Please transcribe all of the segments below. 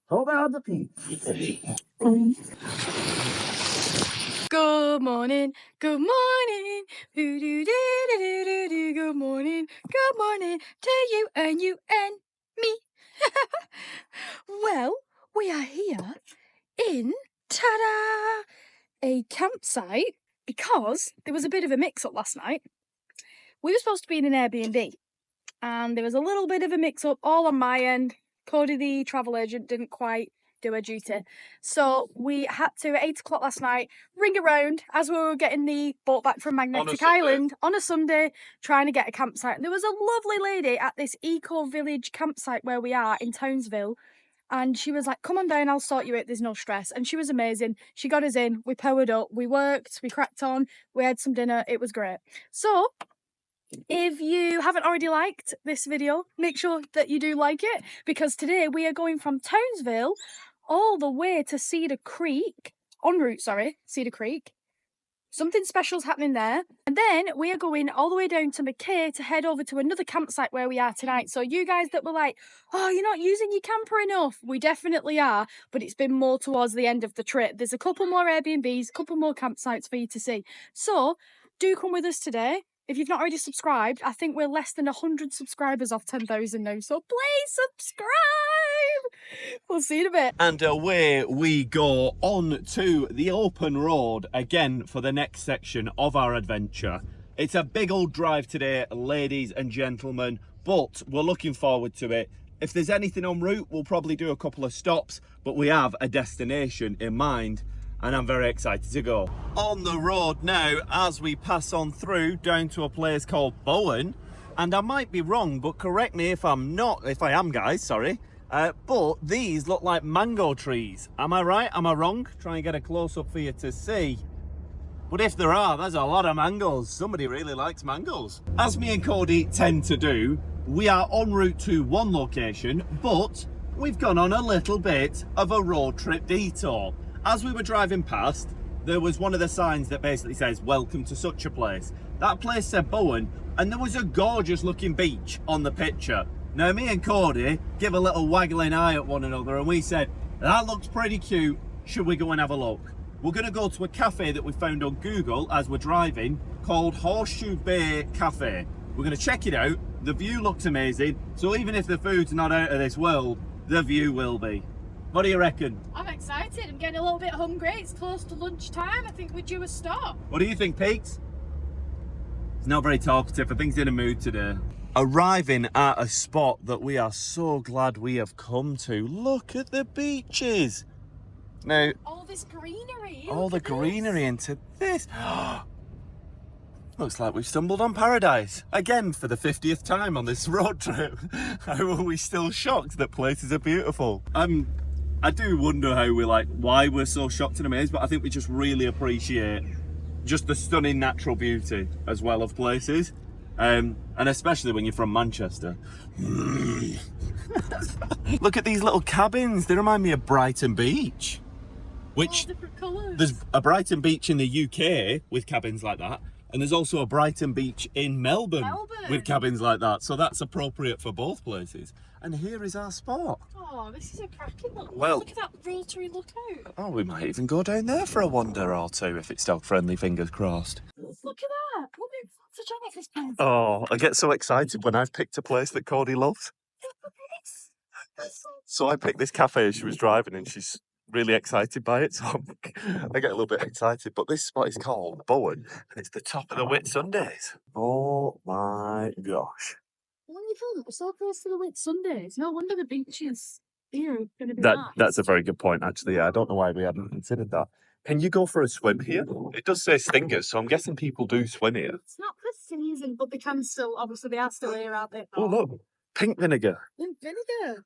Hold on the peak. Good morning, good morning, do-do-do-do-do-do-do. Good morning to you and me. Well, we are here in, ta-da, a campsite because there was a bit of a mix-up last night. We were supposed to be in an Airbnb and there was a little bit of a mix-up all on my end. Cody, the travel agent, didn't quite do her duty. So we had to, at 8 o'clock last night, ring around as we were getting the boat back from Magnetic Island on a Sunday, trying to get a campsite. And there was a lovely lady at this eco-village campsite where we are in Townsville. And she was like, come on down, I'll sort you out, there's no stress. And she was amazing. She got us in, we powered up, we worked, we cracked on, we had some dinner, it was great. So if you haven't already liked this video, make sure that you do like it, because today we are going from Townsville all the way to Cedar Creek, Cedar Creek. Something special's happening there. And then we are going all the way down to Mackay to head over to another campsite where we are tonight. So you guys that were like, oh, you're not using your camper enough. We definitely are, but it's been more towards the end of the trip. There's a couple more Airbnbs, a couple more campsites for you to see. So do come with us today. If you've not already subscribed, I think we're less than 100 subscribers off 10,000 now. So please subscribe. We'll see you in a bit. And away we go on to the open road again for the next section of our adventure. It's a big old drive today, ladies and gentlemen, but we're looking forward to it. If there's anything en route, we'll probably do a couple of stops, but we have a destination in mind. And I'm very excited to go. On the road now, as we pass on through down to a place called Bowen, and I might be wrong, but correct me if I am, guys, sorry. But these look like mango trees. Am I right? Am I wrong? Try and get a close up for you to see. But if there are, there's a lot of mangoes. Somebody really likes mangoes. As me and Cody tend to do, we are en route to one location, but we've gone on a little bit of a road trip detour. As we were driving past, there was one of the signs that basically says, welcome to such a place. That place said Bowen, and there was a gorgeous looking beach on the picture. Now, me and Cody give a little waggling eye at one another, and we said, that looks pretty cute. Should we go and have a look? We're going to go to a cafe that we found on Google as we're driving, called Horseshoe Bay Cafe. We're going to check it out. The view looks amazing, so even if the food's not out of this world, the view will be. What do you reckon? I'm excited. I'm getting a little bit hungry. It's close to lunchtime. I think we're due a stop. What do you think, Peaks? He's not very talkative. I think he's in a mood today. Arriving at a spot that we are so glad we have come to. Look at the beaches. Now, all this greenery. All the greenery into this. Looks like we've stumbled on paradise. Again, for the 50th time on this road trip. How are we still shocked that places are beautiful? I do wonder why we're so shocked and amazed, but I think we just really appreciate just the stunning natural beauty as well of places. And especially when you're from Manchester. Look at these little cabins. They remind me of Brighton Beach. Which, different colours. There's a Brighton Beach in the UK with cabins like that. And there's also a Brighton Beach in Melbourne with cabins like that. So that's appropriate for both places. And here is our spot. Oh, this is a cracking look. Well, look at that Rotary Lookout. Oh, we might even go down there for a wander or two if it's dog friendly, fingers crossed. Look at that. What such a nice place. Oh, I get so excited when I've picked a place that Cody loves. So I picked this cafe as she was driving and she's really excited by it, so I get a little bit excited. But this spot is called Bowen and it's the top of the Whit Sundays. Oh my gosh. We're so close to the Whit Sundays. No wonder the beaches here are going to be nice. That's a very good point, actually. Yeah, I don't know why we hadn't considered that. Can you go for a swim here? It does say stingers, so I'm guessing people do swim here. It's not for season, but they can still, obviously, they are still here, aren't they? Oh, look. Pink vinegar. Pink vinegar.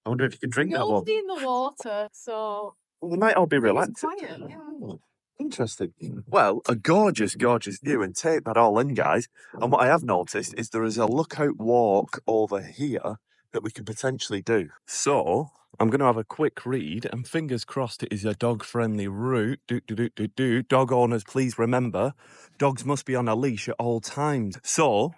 I wonder if you can drink that one. Moldy in the water, so... Well, they might all be relaxed. Quiet, yeah. Interesting. Well, a gorgeous, gorgeous view, and take that all in, guys. And what I have noticed is there is a lookout walk over here that we could potentially do. So I'm going to have a quick read, and fingers crossed it is a dog-friendly route. Dog owners, please remember, dogs must be on a leash at all times. So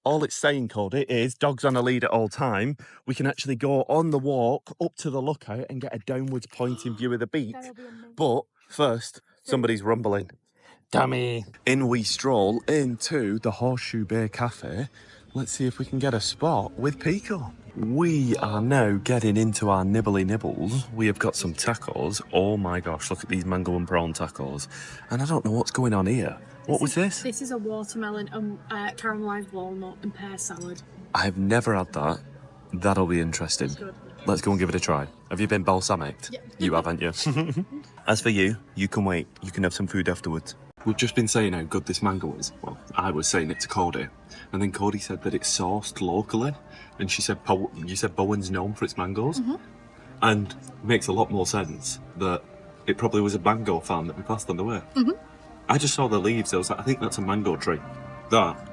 all it's saying, Cody, is dogs on a lead at all time. We can actually go on the walk up to the lookout and get a downwards pointing view of the beach. That'll be amazing. But first, somebody's rumbling. Dammy. In we stroll into the Horseshoe Bay Cafe. Let's see if we can get a spot with Pico. We are now getting into our nibbly nibbles. We have got some tacos. Oh my gosh, look at these mango and prawn tacos. And I don't know what's going on here. What was this? This is a watermelon and caramelised walnut and pear salad. I've never had that. That'll be interesting. It's good. Let's go and give it a try. Have you been balsamicked? Yeah. You have, haven't you? As for you, you can wait. You can have some food afterwards. We've just been saying how good this mango is. Well, I was saying it to Cody. And then Cody said that it's sourced locally. And she said, you said Bowen's known for its mangoes. Mm-hmm. And it makes a lot more sense that it probably was a mango farm that we passed on the way. Mm-hmm. I just saw the leaves. I was like, I think that's a mango tree. That,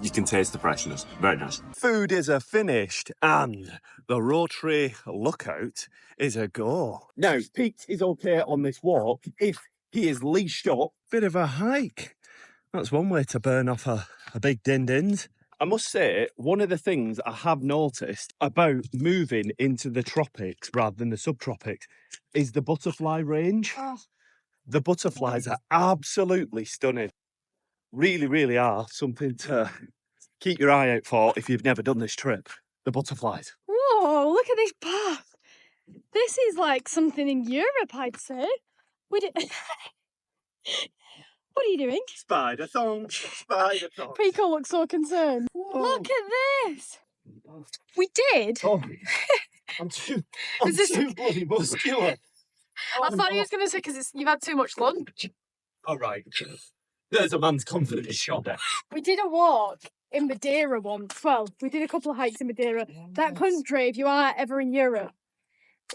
you can taste the freshness. Very nice. Food is finished and the Rotary Lookout is a go. Now, Pete is okay on this walk if he is leashed up. Bit of a hike. That's one way to burn off a big din-dins. I must say, one of the things I have noticed about moving into the tropics rather than the subtropics is the butterfly range. Oh, The butterflies are absolutely stunning. Really, really are something to keep your eye out for if you've never done this trip. The butterflies. whoa, look at this path. This is like something in Europe, I'd say. We did. What are you doing? Spider thong, spider thong. Pico looks so concerned. Whoa. Look at this. We did. Oh, I'm too bloody muscular. I thought he was going to say because you've had too much lunch. All right. There's a man's confidence shot there. We did a walk in Madeira once. Well, we did a couple of hikes in Madeira. That country, if you are ever in Europe,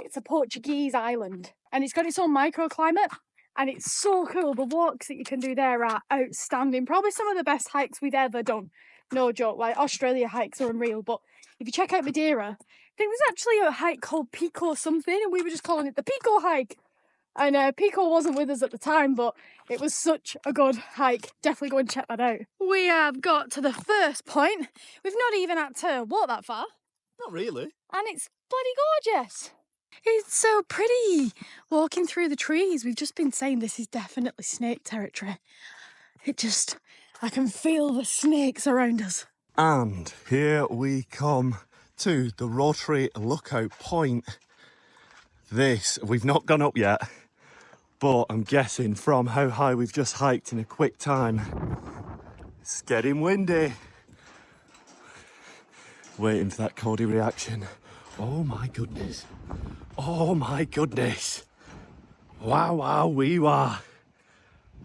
it's a Portuguese island. And it's got its own microclimate. And it's so cool. The walks that you can do there are outstanding. Probably some of the best hikes we've ever done. No joke. Like, Australia hikes are unreal. But if you check out Madeira, there was actually a hike called Pico something. And we were just calling it the Pico hike. And Pico wasn't with us at the time, but it was such a good hike. Definitely go and check that out. We have got to the first point. We've not even had to walk that far. Not really. And it's bloody gorgeous. It's so pretty. Walking through the trees. We've just been saying this is definitely snake territory. I can feel the snakes around us. And here we come to the Rotary Lookout point. We've not gone up yet, but I'm guessing from how high we've just hiked in a quick time, it's getting windy. Waiting for that Cody reaction. Oh my goodness. Oh my goodness. Wow, wow, wee wah.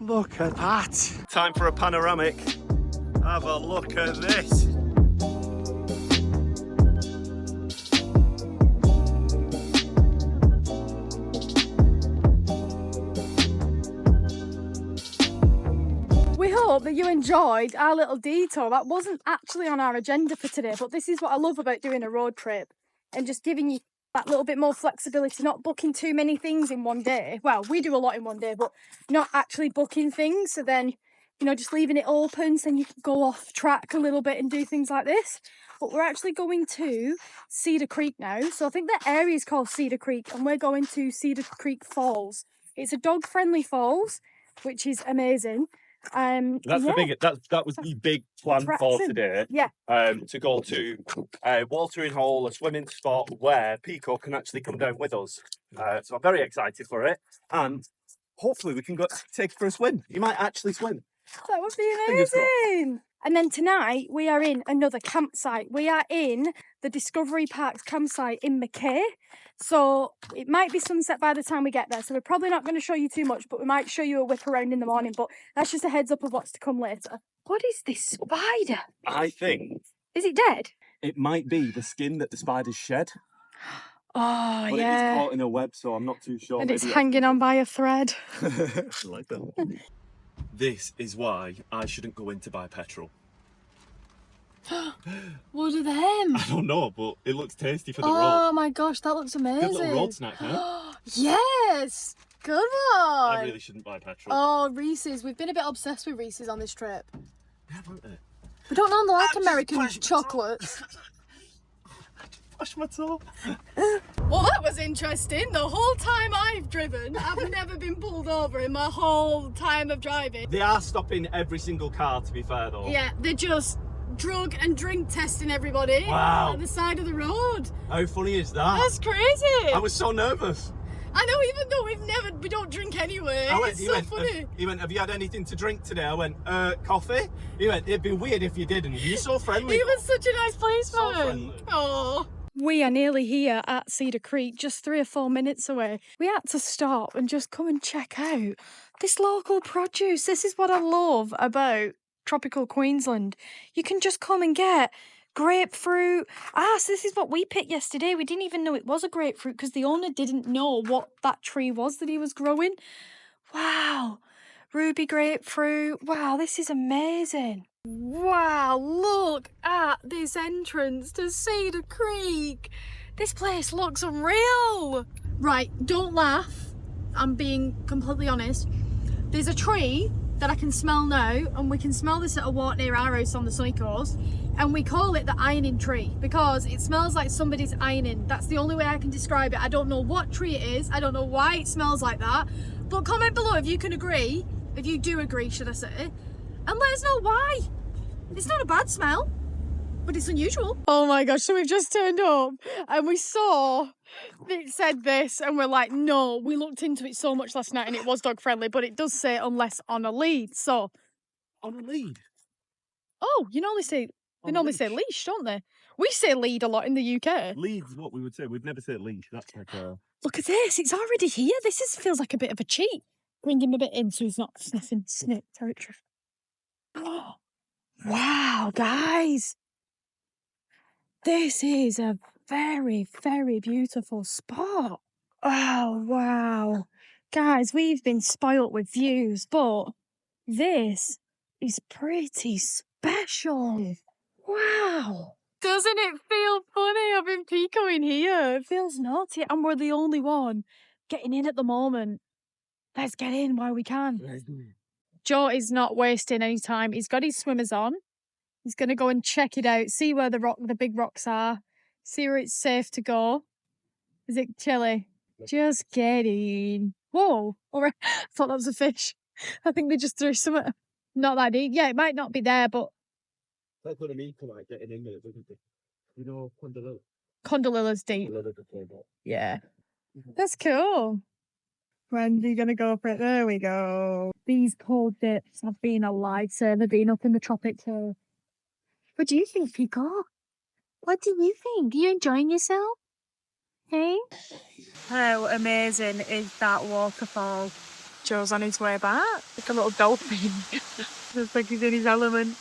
Look at that. Time for a panoramic. Have a look at this. We hope that you enjoyed our little detour. That wasn't actually on our agenda for today, but this is what I love about doing a road trip and just giving you that little bit more flexibility, not booking too many things in one day. Well, we do a lot in one day, but not actually booking things. So then, just leaving it open so you can go off track a little bit and do things like this. But we're actually going to Cedar Creek now. So I think the area is called Cedar Creek and we're going to Cedar Creek Falls. It's a dog-friendly falls, which is amazing. That was the big plan for today. Yeah. To go to a watering hole, a swimming spot where Pico can actually come down with us. So I'm very excited for it, and hopefully we can go take it for a swim. You might actually swim. That would be amazing. And then tonight we are in another campsite. We are in the Discovery Parks campsite in Mackay. So it might be sunset by the time we get there. So we're probably not going to show you too much, but we might show you a whip around in the morning. But that's just a heads up of what's to come later. What is this spider? I think Is it dead? it might be the skin that the spiders shed. Oh, But yeah. it is caught in a web, so I'm not too sure. And it's Maybe hanging on by a thread. I like that. This is why I shouldn't go in to buy petrol. What are them? I don't know, but it looks tasty for the Oh road. my gosh, that looks Good little amazing. road snack, huh? Yes, good one. I really shouldn't buy petrol. Oh, Reese's. We've been a bit obsessed with Reese's on this trip. Yeah, haven't they? We don't normally like I've just American pushed my chocolates. Push my toe. Well, that was interesting. The whole time I've driven, I've never been pulled over in my whole time of driving. They are stopping every single car, to be fair though. Yeah, they're just drug and drink testing everybody at the side of the road. How funny is that? That's crazy. I was so nervous. I know, even though we don't drink anyway. It's so funny. He went, have you had anything to drink today? I went, coffee? He went, it'd be weird if you didn't. You're so friendly. He was such a nice policeman. So friendly. Oh. We are nearly here at Cedar Creek, just 3 or 4 minutes away. We had to stop and just come and check out this local produce. This is what I love about tropical Queensland. You can just come and get grapefruit. So this is what we picked yesterday. We didn't even know it was a grapefruit because the owner didn't know what that tree was that he was growing. Wow. Ruby grapefruit. Wow, this is amazing. Wow, look at this entrance to Cedar Creek. This place looks unreal. Right, don't laugh. I'm being completely honest. There's a tree that I can smell now, and we can smell this at a walk near our house on the sunny coast, and we call it the ironing tree because it smells like somebody's ironing. That's the only way I can describe it. I don't know what tree it is. I don't know why it smells like that. But comment below if you can agree, if you do agree, should I say, and let us know why. It's not a bad smell, but it's unusual. Oh my gosh, so we've just turned up and we saw it said this and we're like, no, we looked into it so much last night and it was dog friendly, but it does say unless on a lead. So On a lead? oh, they normally say leash, don't they? We say lead a lot in the UK. Lead's what we would say. We'd never say leash. That's like a... Look at this, it's already here. Feels like a bit of a cheat. Bring him a bit in so he's not sniffing snake territory. Oh. Wow, guys, this is a very, very beautiful spot. Oh, wow. Guys, we've been spoilt with views, but this is pretty special. Wow. Doesn't it feel funny having Pico in here? It feels naughty, and we're the only one getting in at the moment. Let's get in while we can. Joe is not wasting any time. He's got his swimmers on. He's going to go and check it out, see where the big rocks are, see where it's safe to go. Is it chilly? Just get in. Whoa. All right. I thought that was a fish. I think they just threw something. Not that deep. Yeah, it might not be there, but... That's what I mean for like getting in there, isn't it? You know, Condolilla's deep. Yeah. That's cool. When's he going to go for it? There we go. These cold dips have been a lifesaver being up in the tropics here. What do you think, Pico? What do you think? Are you enjoying yourself? Hey? How amazing is that waterfall? Joe's on his way back. Like a little dolphin. Looks like he's in his element.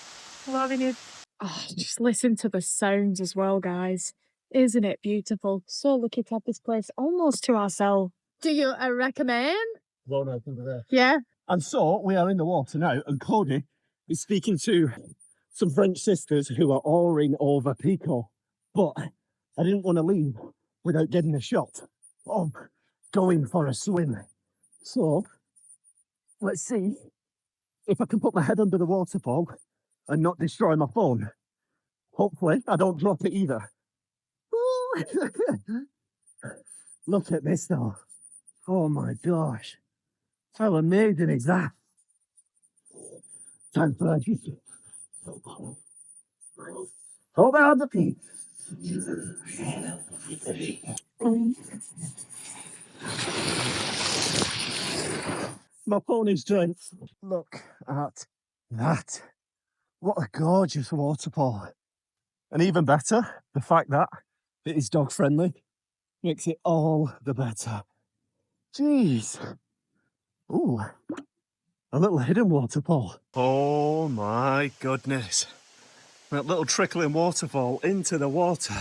Loving it. Oh, just listen to the sounds as well, guys. Isn't it beautiful? So lucky to have this place almost to ourselves. Do you recommend? Well, no, over there. Yeah. And so we are in the water now, and Cody is speaking to some French sisters who are oaring over Pico. But I didn't want to leave without getting a shot of going for a swim. So let's see if I can put my head under the waterfall and not destroy my phone. Hopefully I don't drop it either. Look at this though. Oh my gosh. How amazing is that? Time for a over the peak. My pony's drink. Look at that. What a gorgeous waterfall. And even better, the fact that it is dog friendly makes it all the better. Jeez. Ooh, a little hidden waterfall. Oh my goodness. That little trickling waterfall into the water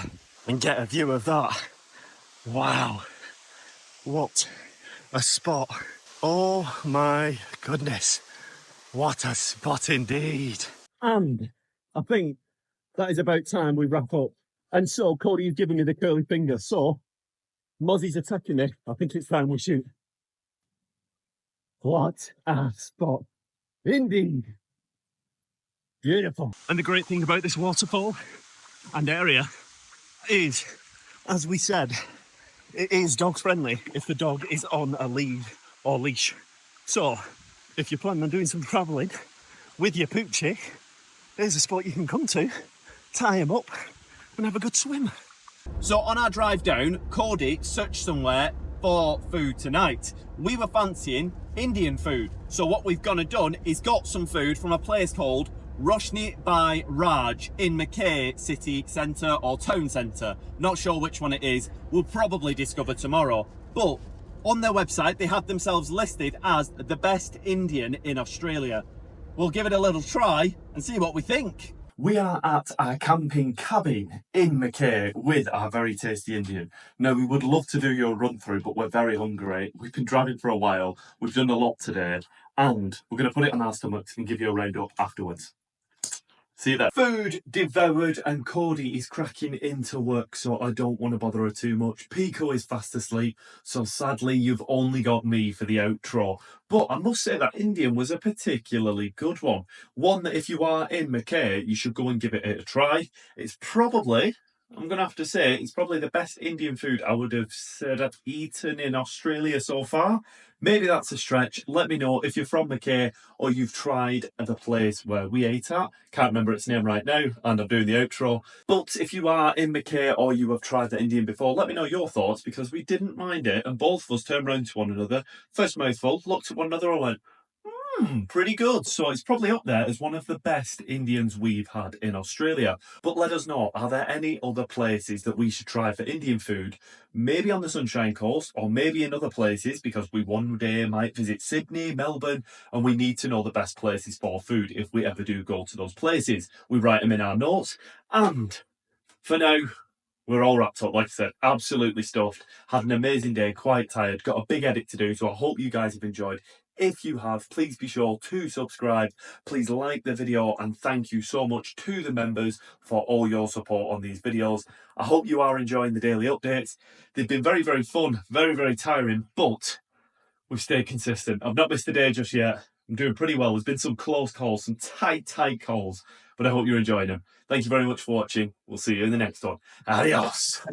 and get a view of that. Wow. What a spot. Oh my goodness. What a spot indeed. And I think that is about time we wrap up. And so Cody is giving me the curly finger. So Mozzie's attacking me. I think it's time we shoot. What a spot indeed. Beautiful. And the great thing about this waterfall and area is, as we said, it is dog friendly if the dog is on a lead or leash. So if you're planning on doing some travelling with your poochie, there's a spot you can come to, tie him up and have a good swim. So on our drive down, Cody searched somewhere for food tonight. We were fancying Indian food. So what we've gone and done is got some food from a place called Roshni by Raj in Mackay city centre or town centre. Not sure which one it is. We'll probably discover tomorrow. But on their website, they have themselves listed as the best Indian in Australia. We'll give it a little try and see what we think. We are at our camping cabin in Mackay with our very tasty Indian. Now, we would love to do your run through, but we're very hungry. We've been driving for a while. We've done a lot today, and we're going to put it on our stomachs and give you a round up afterwards. See you there. Food devoured, and Cody is cracking into work, so I don't want to bother her too much. Pico is fast asleep, so sadly you've only got me for the outro. But I must say that Indian was a particularly good one. One that if you are in Mackay, you should go and give it a try. It's probably, I'm going to have to say, it's probably the best Indian food I would have said I've eaten in Australia so far. Maybe that's a stretch. Let me know if you're from Mackay or you've tried the place where we ate at. Can't remember its name right now, and I'm doing the outro. But if you are in Mackay or you have tried the Indian before, let me know your thoughts, because we didn't mind it, and both of us turned round to one another, first mouthful, looked at one another and went, pretty good. So it's probably up there as one of the best Indians we've had in Australia. But let us know, are there any other places that we should try for Indian food? Maybe on the Sunshine Coast, or maybe in other places, because we one day might visit Sydney, Melbourne, and we need to know the best places for food if we ever do go to those places. We write them in our notes. And for now, we're all wrapped up. Like I said, absolutely stuffed. Had an amazing day, quite tired, got a big edit to do, so I hope you guys have enjoyed. If you have, please be sure to subscribe. Please like the video, and thank you so much to the members for all your support on these videos. I hope you are enjoying the daily updates. They've been very, very fun, very, very tiring, but we've stayed consistent. I've not missed a day just yet. I'm doing pretty well. There's been some close calls, some tight calls, but I hope you're enjoying them. Thank you very much for watching. We'll see you in the next one. Adios.